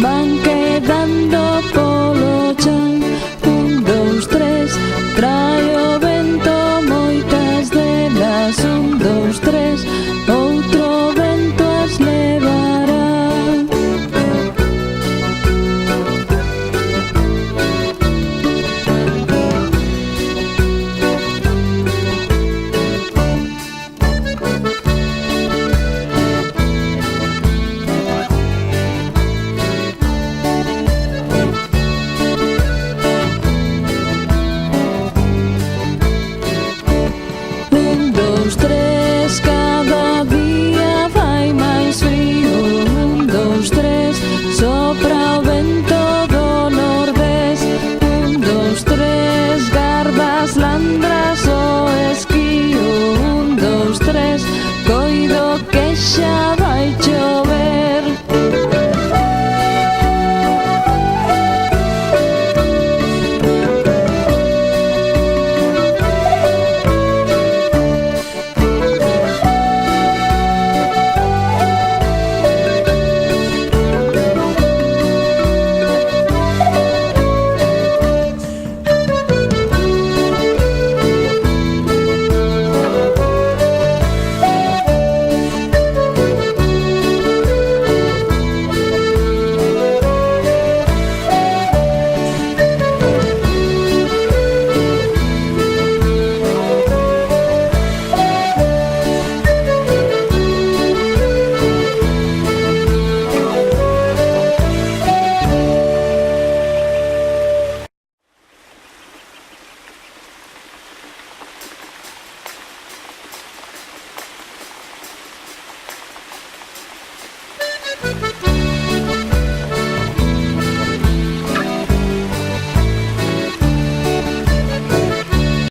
van quedando polo chan. 1, 2, 3, trae o vento moitas delas. 1, 2, 3, outro vento as levará. Cada día vai máis frío. 1, 2, 3, sopra o vento do nordés. 1, 2, 3, garbas, landras o esquío. 1, 2, 3, coido que xa vai chover.